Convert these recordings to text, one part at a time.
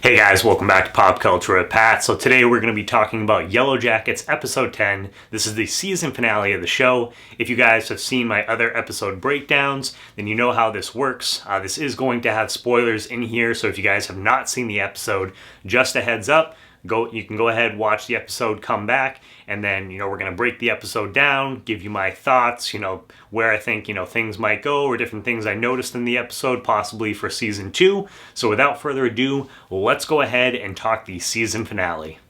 Hey guys, welcome back to Pop Culture with Pat. So today we're going to be talking about Yellow Jackets episode 10. This is the season finale of the show. If you guys have seen my other episode breakdowns, then you know how this works. This is going to have spoilers in here, so if you guys have not seen the episode, just a heads up. You can go ahead, watch the episode, come back, and then, we're going to break the episode down, give you my thoughts, where I think, things might go, or different things I noticed in the episode, possibly for season 2. So without further ado, let's go ahead and talk the season finale.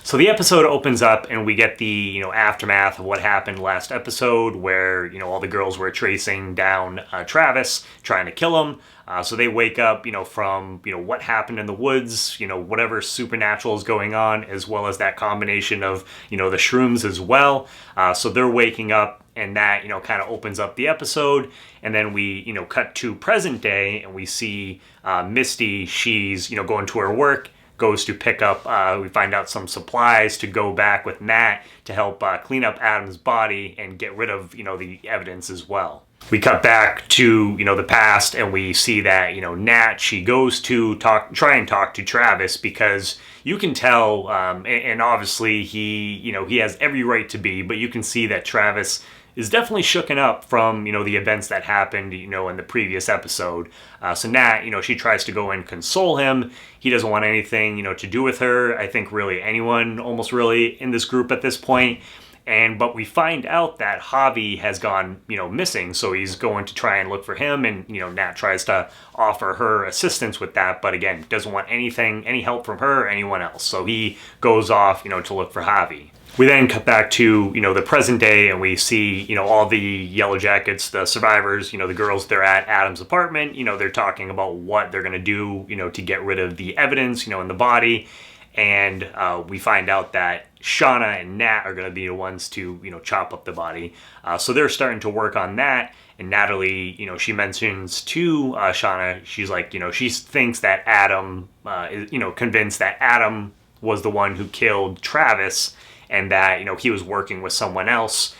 So the episode opens up and we get the, aftermath of what happened last episode where, all the girls were chasing down Travis, trying to kill him. So they wake up, from, what happened in the woods, whatever supernatural is going on, as well as that combination of, the shrooms as well. So they're waking up and that, kind of opens up the episode. And then we, cut to present day and we see Misty, she's, going to her work. Goes to pick up, we find out some supplies to go back with Nat to help clean up Adam's body and get rid of, the evidence as well. We cut back to, the past and we see that, Nat, she goes to try and talk to Travis because you can tell, and obviously he has every right to be, but you can see that Travis is definitely shooken up from, the events that happened, in the previous episode. So Nat, she tries to go and console him. He doesn't want anything, to do with her. I think really anyone almost really in this group at this point. But we find out that Javi has gone, missing. So he's going to try and look for him. And, Nat tries to offer her assistance with that. But again, doesn't want any help from her or anyone else. So he goes off, to look for Javi. We then cut back to, the present day and we see, all the Yellow Jackets, the survivors, the girls, they're at Adam's apartment, they're talking about what they're going to do, to get rid of the evidence, in the body. And we find out that Shauna and Nat are going to be the ones to, chop up the body. So they're starting to work on that. And Natalie, she mentions to Shauna, she's like, she thinks that Adam is, convinced that Adam was the one who killed Travis. And that, he was working with someone else.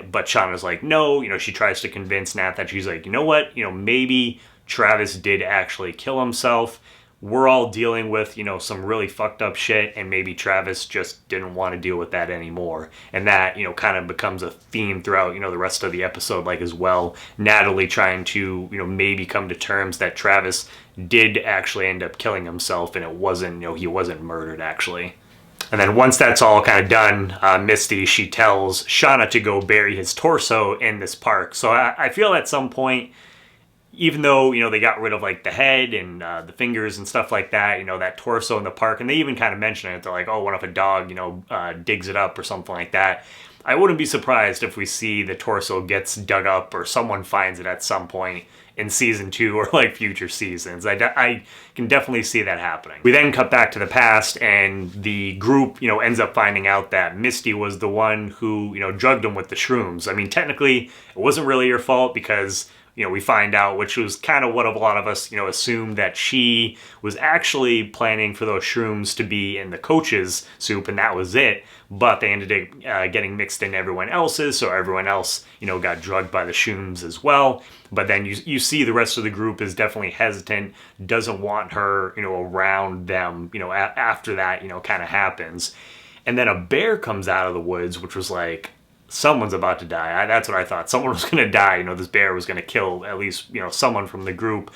But Shauna's like, no, she tries to convince Nat that she's like, you know what, maybe Travis did actually kill himself. We're all dealing with, some really fucked up shit. And maybe Travis just didn't want to deal with that anymore. And that, kind of becomes a theme throughout, the rest of the episode, like as well. Natalie trying to, maybe come to terms that Travis did actually end up killing himself. And it wasn't, he wasn't murdered actually. And then once that's all kind of done, Misty, she tells Shauna to go bury his torso in this park. So I feel at some point, even though, they got rid of like the head and the fingers and stuff like that, that torso in the park, and they even kind of mention it, they're like, oh, what if a dog, digs it up or something like that. I wouldn't be surprised if we see the torso gets dug up or someone finds it at some point in season 2 or like future seasons. I can definitely see that happening. We then cut back to the past and the group, ends up finding out that Misty was the one who, drugged them with the shrooms. I mean, technically it wasn't really your fault because, we find out, which was kind of what a lot of us, assumed that she was actually planning for those shrooms to be in the coach's soup and that was it. But they ended up getting mixed in everyone else's, so everyone else, got drugged by the shrooms as well. But then you see the rest of the group is definitely hesitant, doesn't want her, around them, after that, kind of happens. And then a bear comes out of the woods, which was like, someone's about to die. That's what I thought. Someone was going to die. This bear was going to kill at least, someone from the group.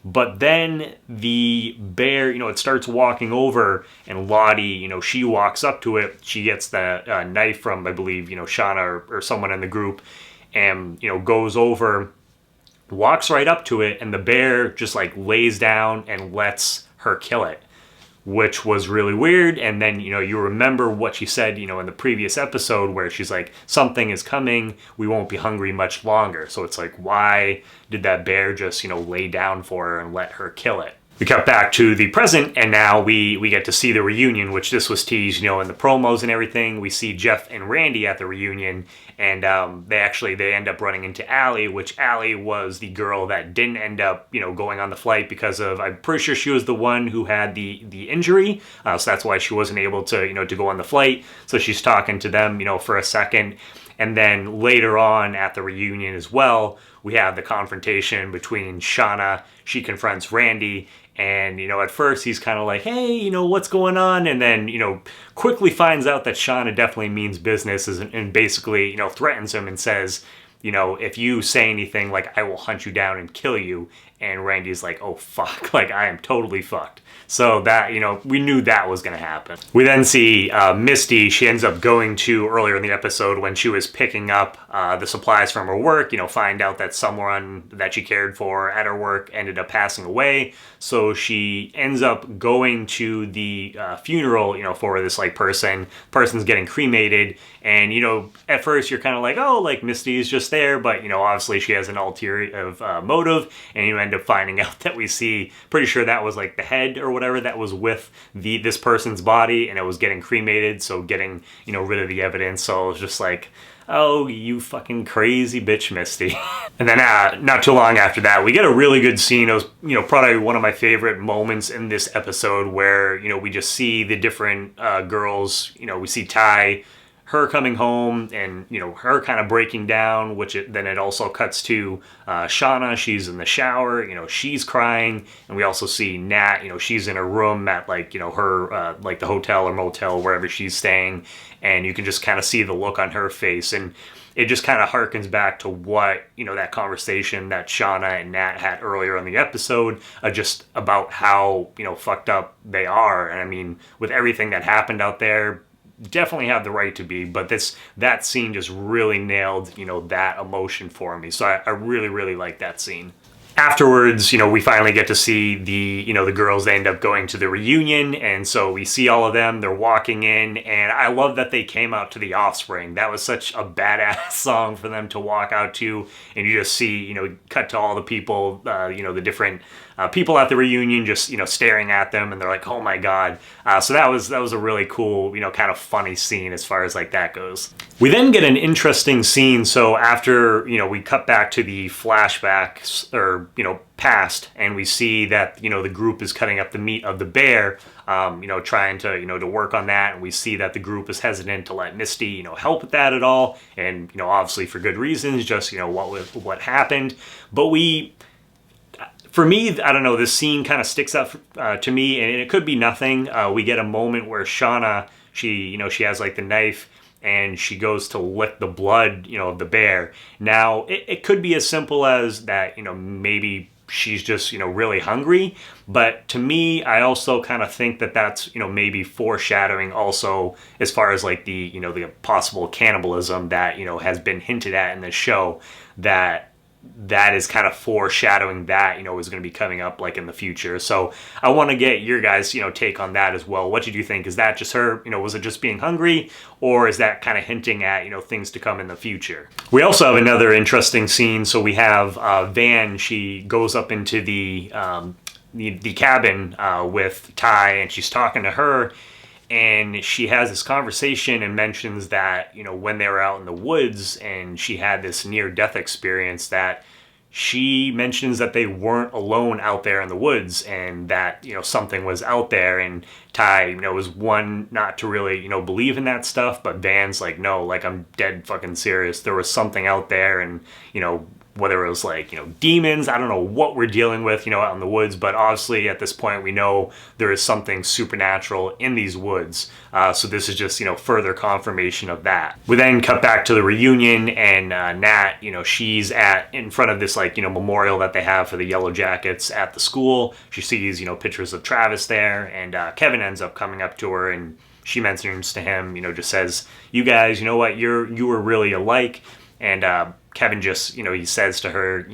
But then the bear, it starts walking over and Lottie, she walks up to it. She gets the knife from, I believe, Shauna or someone in the group and, goes over, walks right up to it. And the bear just like lays down and lets her kill it, which was really weird. And then, you remember what she said, in the previous episode where she's like, something is coming, we won't be hungry much longer. So it's like, why did that bear just, lay down for her and let her kill it? We cut back to the present, and now we get to see the reunion, which this was teased, in the promos and everything. We see Jeff and Randy at the reunion, and they end up running into Allie, which Allie was the girl that didn't end up, going on the flight because of, I'm pretty sure she was the one who had the injury, so that's why she wasn't able to, to go on the flight. So she's talking to them, for a second. And then later on at the reunion as well, we have the confrontation between Shauna. She confronts Randy, and, at first he's kind of like, hey, what's going on? And then, quickly finds out that Shauna definitely means business and basically, threatens him and says, if you say anything, like, I will hunt you down and kill you. And Randy's like, oh, fuck, like, I am totally fucked. So that, we knew that was going to happen. We then see Misty. She ends up going to, earlier in the episode, when she was picking up the supplies from her work, find out that someone that she cared for at her work ended up passing away. So she ends up going to the funeral, for this, like, person's getting cremated. And, at first you're kind of like, oh, like, Misty is just there. But, obviously she has an ulterior motive. And you end up finding out that we see, pretty sure that was, like, the head or whatever that was with this person's body, and it was getting cremated, so getting, rid of the evidence. So it was just like, oh, you fucking crazy bitch, Misty. And then not too long after that, we get a really good scene. It was, probably one of my favorite moments in this episode where, we just see the different girls. We see Ty, her coming home, and her kind of breaking down, then it also cuts to Shauna. She's in the shower, she's crying, and we also see Nat. She's in her room at, like, her like the hotel or motel, wherever she's staying, and you can just kind of see the look on her face, and it just kind of harkens back to what, that conversation that Shauna and Nat had earlier in the episode, just about how, fucked up they are. And I mean, with everything that happened out there, definitely have the right to be, but that scene just really nailed, that emotion for me. So I really, really like that scene. Afterwards, we finally get to see the girls. They end up going to the reunion, and so we see all of them. They're walking in, and I love that they came out to The Offspring. That was such a badass song for them to walk out to, and you just see, cut to all the people, the different people at the reunion just, staring at them, and they're like, oh my God. So that was a really cool, kind of funny scene as far as, like, that goes. We then get an interesting scene. So after, we cut back to the flashbacks, or, past, and we see that, the group is cutting up the meat of the bear, trying to, to work on that. And we see that the group is hesitant to let Misty, help with that at all. And, obviously for good reasons, just, what happened. But for me, I don't know, this scene kind of sticks up to me, and it could be nothing. We get a moment where Shauna, she has, like, the knife, and she goes to lick the blood, of the bear. Now, it could be as simple as that, maybe she's just, really hungry. But to me, I also kind of think that that's, maybe foreshadowing also as far as, like, the, the possible cannibalism that, has been hinted at in the show, that is kind of foreshadowing that, is going to be coming up, like, in the future. So I want to get your guys, take on that as well. What did you think? Is that just her, was it just being hungry, or is that kind of hinting at, things to come in the future? We also have another interesting scene. So we have Van. She goes up into the cabin with Ty, and she's talking to her. And she has this conversation and mentions that, when they were out in the woods and she had this near-death experience, that she mentions that they weren't alone out there in the woods, and that, something was out there. And Ty, was one not to really, believe in that stuff, but Van's like, no, like, I'm dead fucking serious. There was something out there, and, whether it was, like, demons, I don't know what we're dealing with, out in the woods, but obviously at this point we know there is something supernatural in these woods. So this is just, further confirmation of that. We then cut back to the reunion, and Nat, she's in front of this, like, memorial that they have for the Yellow Jackets at the school. She sees, pictures of Travis there, and Kevin ends up coming up to her, and she mentions to him, just says, you guys, you know what, you were really alike. And Kevin just, he says to her,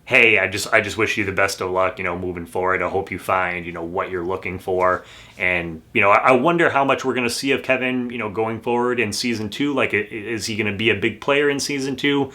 hey, I just wish you the best of luck, moving forward. I hope you find, what you're looking for. And, I wonder how much we're going to see of Kevin, going forward in season 2. Like, is he going to be a big player in season 2?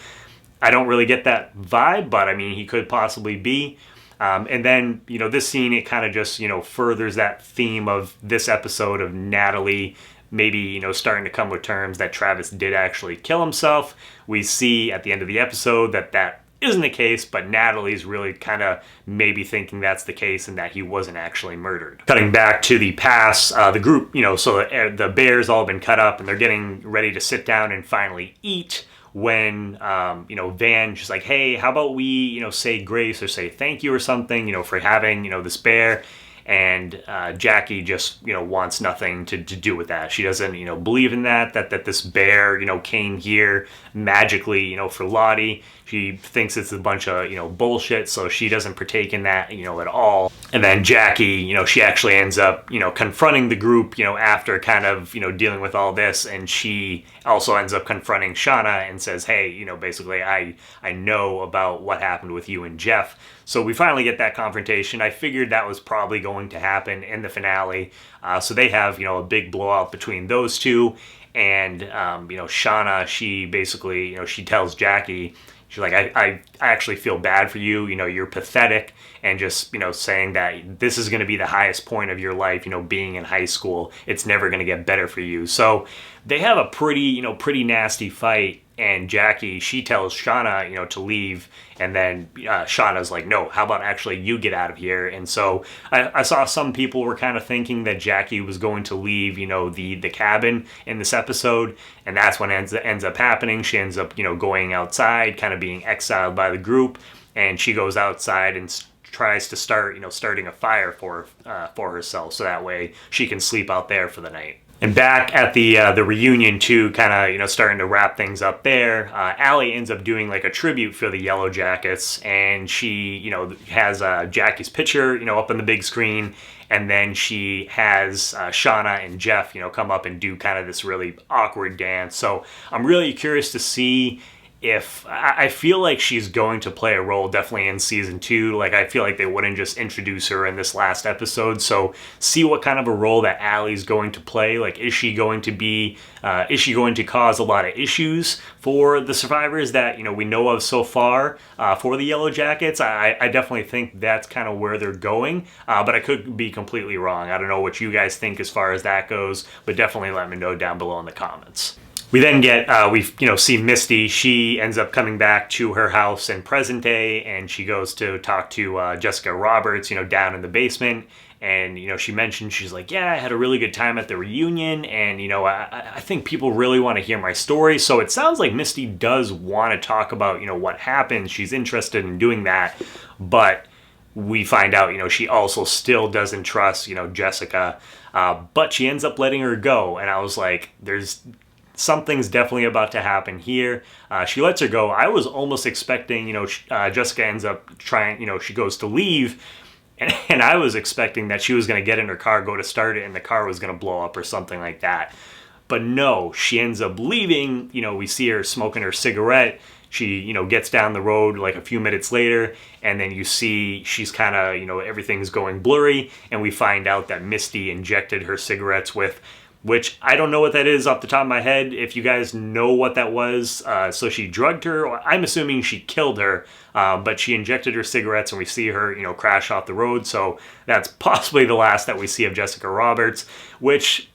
I don't really get that vibe, but I mean, he could possibly be. And then, this scene, it kind of just, furthers that theme of this episode of Natalie maybe, starting to come with terms that Travis did actually kill himself. We see at the end of the episode that isn't the case, but Natalie's really kind of maybe thinking that's the case and that he wasn't actually murdered. Cutting back to the past, the group, so the bears all been cut up and they're getting ready to sit down and finally eat when, Van, she's like, hey, how about we, say grace or say thank you or something, for having, this bear. And Jackie just, wants nothing to do with that. She doesn't, believe in that this bear, came here magically, for Lottie. She thinks it's a bunch of, bullshit, so she doesn't partake in that, at all. And then Jackie, she actually ends up, confronting the group, after kind of, dealing with all this. And she also ends up confronting Shauna and says, hey, basically, I know about what happened with you and Jeff. So we finally get that confrontation. I figured that was probably going to happen in the finale. So they have, a big blowout between those two. And, Shauna, she basically, she tells Jackie, she's like, I actually feel bad for you. You're pathetic. And just, saying that this is going to be the highest point of your life, being in high school. It's never going to get better for you. So they have a pretty nasty fight. And Jackie, she tells Shauna, to leave. And then Shauna's like, no, how about actually you get out of here? And so I saw some people were kind of thinking that Jackie was going to leave, the cabin in this episode. And that's what ends up happening. She ends up, going outside, kind of being exiled by the group. And she goes outside and tries to start, starting a fire for herself. So that way she can sleep out there for the night. And back at the reunion too, kind of, starting to wrap things up there, Allie ends up doing like a tribute for the Yellow Jackets, and she, has Jackie's picture, up on the big screen, and then she has Shauna and Jeff, come up and do kind of this really awkward dance. So I'm really curious to see if I feel like she's going to play a role definitely in season 2. Like, I feel like they wouldn't just introduce her in this last episode. So see what kind of a role that Allie's going to play. Like, is she going to cause a lot of issues for the survivors that, we know of so far for the Yellow Jackets? I definitely think that's kind of where they're going, but I could be completely wrong. I don't know what you guys think as far as that goes, but definitely let me know down below in the comments. We then get, see Misty. She ends up coming back to her house in present day, and she goes to talk to Jessica Roberts, down in the basement. And, she mentioned, she's like, yeah, I had a really good time at the reunion, and, I think people really want to hear my story. So it sounds like Misty does want to talk about, what happened. She's interested in doing that, but we find out, she also still doesn't trust, Jessica, but she ends up letting her go. And I was like, something's definitely about to happen here. She lets her go. I was almost expecting, Jessica ends up trying, she goes to leave, and I was expecting that she was going to get in her car, go to start it, and the car was going to blow up or something like that. But no, she ends up leaving. We see her smoking her cigarette. She, gets down the road like a few minutes later, and then you see she's kind of, everything's going blurry, and we find out that Misty injected her cigarettes with, which I don't know what that is off the top of my head. If you guys know what that was, so she drugged her. I'm assuming she killed her, but she injected her cigarettes, and we see her, crash off the road. So that's possibly the last that we see of Jessica Roberts, which,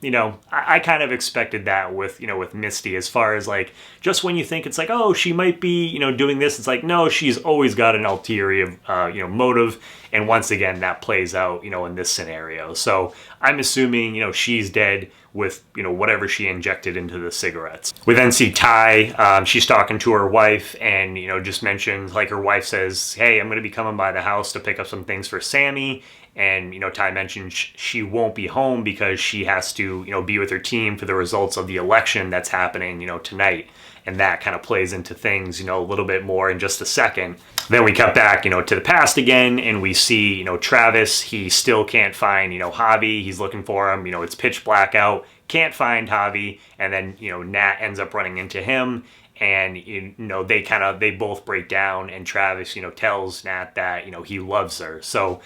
I kind of expected that with, with Misty, as far as like, just when you think it's like, oh, she might be, doing this, it's like, no, she's always got an ulterior, motive. And once again, that plays out, in this scenario. So I'm assuming, she's dead with, whatever she injected into the cigarettes. We then see Ty. She's talking to her wife, and, just mentions, like, her wife says, hey, I'm going to be coming by the house to pick up some things for Sammy. And, Ty mentions she won't be home because she has to, be with her team for the results of the election that's happening, tonight. And that kind of plays into things, a little bit more in just a second. Then we cut back, to the past again, and we see, Travis. He still can't find, Javi. He's looking for him. It's pitch black out. Can't find Javi. And then, Nat ends up running into him. And, they both break down. And Travis, tells Nat that, he loves her. So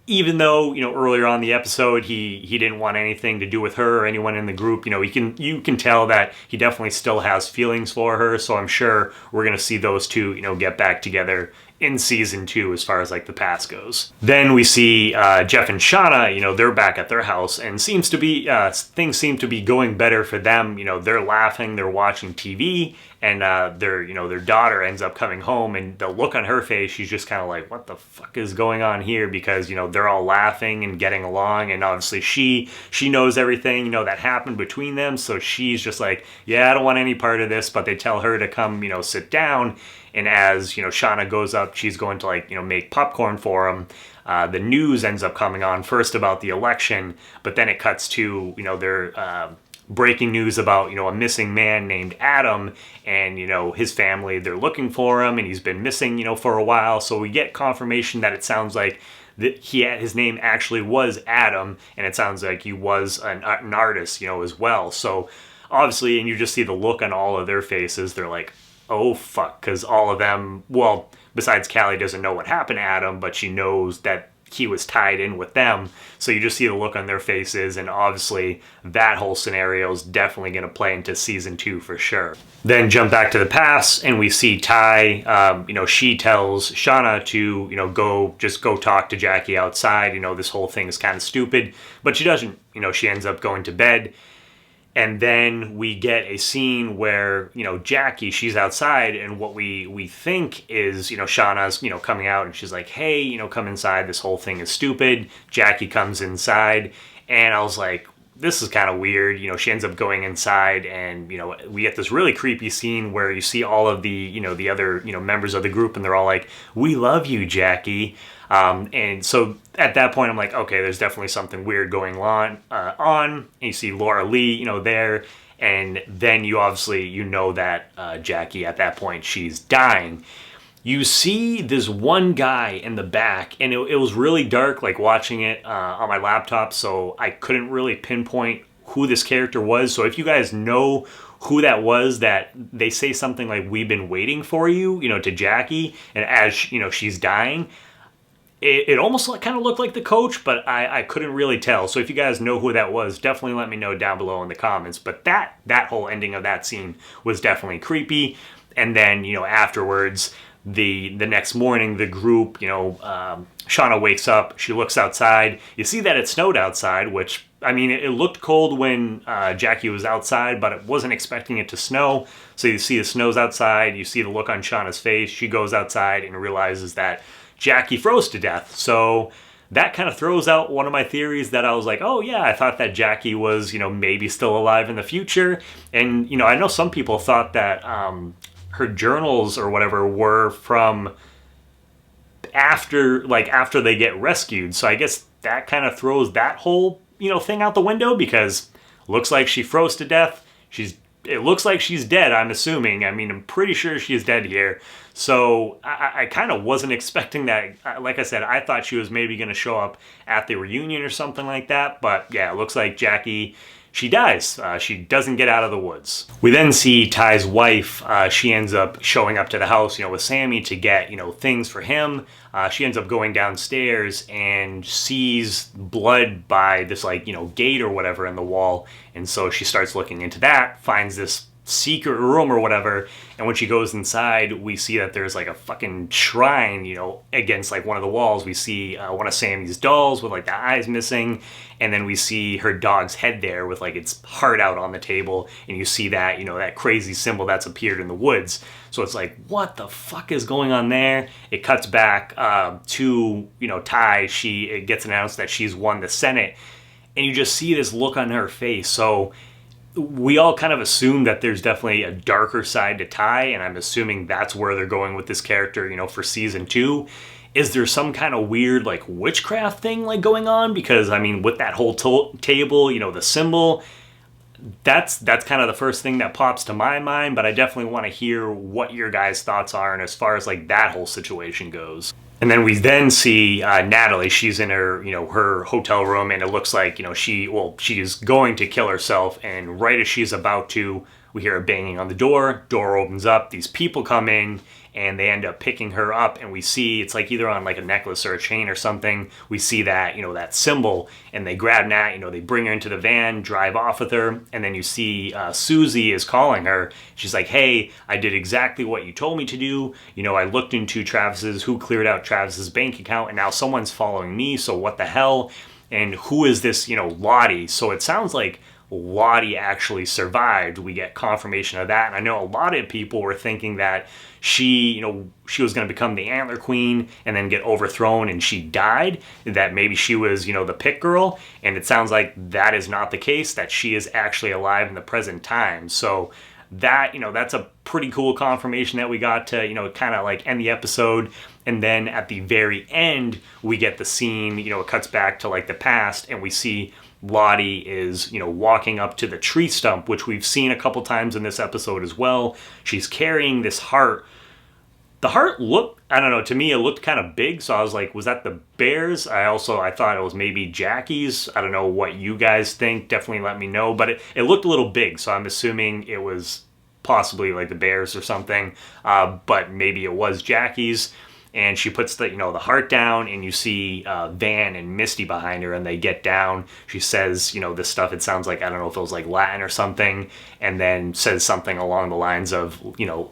even though, earlier on in the episode, he didn't want anything to do with her or anyone in the group, you can tell that he definitely still has feelings for her. So I'm sure we're going to see those two, get back together in season 2 as far as like the past goes. Then we see Jeff and Shauna, you know, they're back at their house, and seems to be things seem to be going better for them. You know, they're laughing, they're watching TV, and their daughter ends up coming home, and the look on her face, she's just kind of like, what the fuck is going on here? Because, you know, they're all laughing and getting along, and obviously she knows everything, you know, that happened between them, so she's just like, yeah, I don't want any part of this. But they tell her to come, you know, sit down. And as, you know, Shauna goes up, she's going to, like, you know, make popcorn for him. The news ends up coming on first about the election, but then it cuts to, you know, their breaking news about, you know, a missing man named Adam, and, you know, his family, they're looking for him, and he's been missing, you know, for a while. So we get confirmation that it sounds like that his name actually was Adam, and it sounds like he was an artist, you know, as well. So obviously, and you just see the look on all of their faces, they're like, oh fuck, because all of them, well, besides Callie doesn't know what happened to Adam, but she knows that he was tied in with them. So you just see the look on their faces, and obviously that whole scenario is definitely going to play into season 2 for sure. Then jump back to the past, and we see Ty, you know, she tells Shauna to, you know, go talk to Jackie outside. You know, this whole thing is kind of stupid, but she doesn't. You know, she ends up going to bed. And then we get a scene where, you know, Jackie, she's outside, and what we think is, you know, Shauna's, you know, coming out, and she's like, hey, you know, come inside, this whole thing is stupid. Jackie comes inside, and I was like, this is kind of weird. You know, she ends up going inside, and, you know, we get this really creepy scene where you see all of the, you know, the other, you know, members of the group, and they're all like, we love you, Jackie. And so at that point, I'm like, okay, there's definitely something weird going on. And you see Laura Lee, you know, there. And then you obviously, you know that Jackie, at that point, she's dying. You see this one guy in the back, and it was really dark, like watching it on my laptop, so I couldn't really pinpoint who this character was. So if you guys know who that was, that they say something like, we've been waiting for you, you know, to Jackie, and as, you know, she's dying, it almost kind of looked like the coach, but I couldn't really tell. So if you guys know who that was, definitely let me know down below in the comments. But that whole ending of that scene was definitely creepy. And then, you know, afterwards, the next morning, the group, you know, Shauna wakes up, she looks outside. You see that it snowed outside, which, I mean, it looked cold when Jackie was outside, but it wasn't expecting it to snow. So you see the snow's outside, you see the look on Shauna's face. She goes outside and realizes that Jackie froze to death. So that kind of throws out one of my theories that I was like, oh yeah, I thought that Jackie was, you know, maybe still alive in the future. And, you know, I know some people thought that her journals or whatever were from after they get rescued. So I guess that kind of throws that whole, you know, thing out the window, because looks like she froze to death. It looks like she's dead, I'm assuming. I mean, I'm pretty sure she's dead here. So I kind of wasn't expecting that. Like I said, I thought she was maybe going to show up at the reunion or something like that. But yeah, it looks like Jackie, she dies. She doesn't get out of the woods. We then see Ty's wife. She ends up showing up to the house, you know, with Sammy to get, you know, things for him. She ends up going downstairs and sees blood by this, like, you know, gate or whatever in the wall. And so she starts looking into that, finds this secret room or whatever, and when she goes inside, we see that there's like a fucking shrine, you know, against like one of the walls. We see one of Sammy's dolls with like the eyes missing, and then we see her dog's head there with like its heart out on the table, and you see that, you know, that crazy symbol that's appeared in the woods. So it's like, what the fuck is going on there? It cuts back to, you know, Ty. It gets announced that she's won the Senate, and you just see this look on her face. So we all kind of assume that there's definitely a darker side to Ty, and I'm assuming that's where they're going with this character, you know, for season 2. Is there some kind of weird, like, witchcraft thing, like, going on? Because, I mean, with that whole table, you know, the symbol, that's kind of the first thing that pops to my mind, but I definitely want to hear what your guys' thoughts are, and as far as, like, that whole situation goes. And then we then see Natalie. She's in her, you know, her hotel room, and it looks like, you know, she is going to kill herself. And right as she's about to, we hear a banging on the door. Door opens up. These people come in, and they end up picking her up, and we see it's like either on like a necklace or a chain or something. We see that, that symbol, and they grab Nat, they bring her into the van, drive off with her, and then you see Susie is calling her. She's like, hey, I did exactly what you told me to do. I looked into who cleared out Travis's bank account, and now someone's following me, so what the hell? And who is this, Lottie? So it sounds like Lottie actually survived. We get confirmation of that. And I know a lot of people were thinking that she was going to become the Antler Queen and then get overthrown and she died, that maybe she was, the pit girl. And it sounds like that is not the case, that she is actually alive in the present time. So that, that's a pretty cool confirmation that we got to, kind of like end the episode. And then at the very end, we get the scene, it cuts back to like the past, and we see Lottie is, walking up to the tree stump, which we've seen a couple times in this episode as well. She's carrying this heart. The heart looked, I don't know, to me it looked kind of big, so I was like, was that the bear's? I thought it was maybe Jackie's. I don't know what you guys think. Definitely let me know, but it looked a little big, so I'm assuming it was possibly like the bear's or something, but maybe it was Jackie's. And she puts the heart down, and you see Van and Misty behind her, and they get down. She says, this stuff, it sounds like, I don't know if it was like Latin or something, and then says something along the lines of,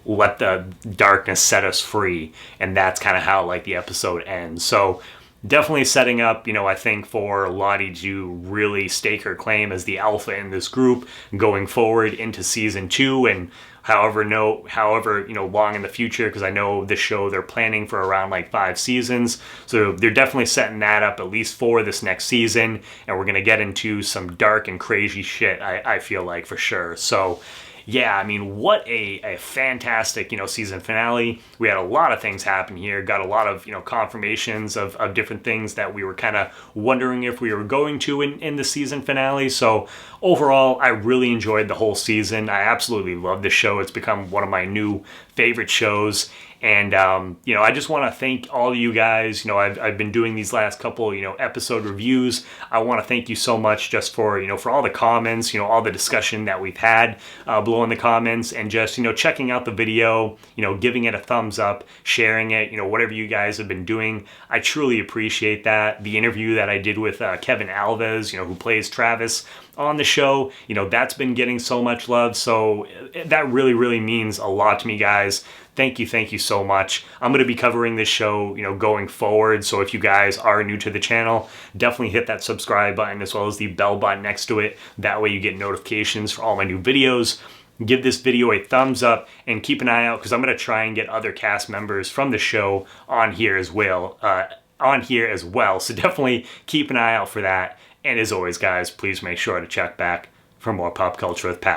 let the darkness set us free. And that's kind of how like the episode ends. So definitely setting up, I think, for Lottie to really stake her claim as the alpha in this group going forward into season 2, and however long in the future, because I know this show they're planning for around like 5 seasons, so they're definitely setting that up at least for this next season, and we're gonna get into some dark and crazy shit, I feel like, for sure. So yeah, I mean, what a fantastic, season finale. We had a lot of things happen here, got a lot of, confirmations of different things that we were kind of wondering if we were going to in the season finale. So overall, I really enjoyed the whole season. I absolutely love this show. It's become one of my new favorite shows. And, I just want to thank all of you guys. I've been doing these last couple, episode reviews. I want to thank you so much just for, for all the comments, all the discussion that we've had below in the comments, and just, checking out the video, giving it a thumbs up, sharing it, whatever you guys have been doing. I truly appreciate that. The interview that I did with Kevin Alves, who plays Travis on the show, that's been getting so much love. So that really, really means a lot to me, guys. Thank you so much. I'm going to be covering this show, going forward. So if you guys are new to the channel, definitely hit that subscribe button as well as the bell button next to it. That way you get notifications for all my new videos. Give this video a thumbs up and keep an eye out, because I'm going to try and get other cast members from the show on here as well. So definitely keep an eye out for that. And as always, guys, please make sure to check back for more Pop Culture with Pat.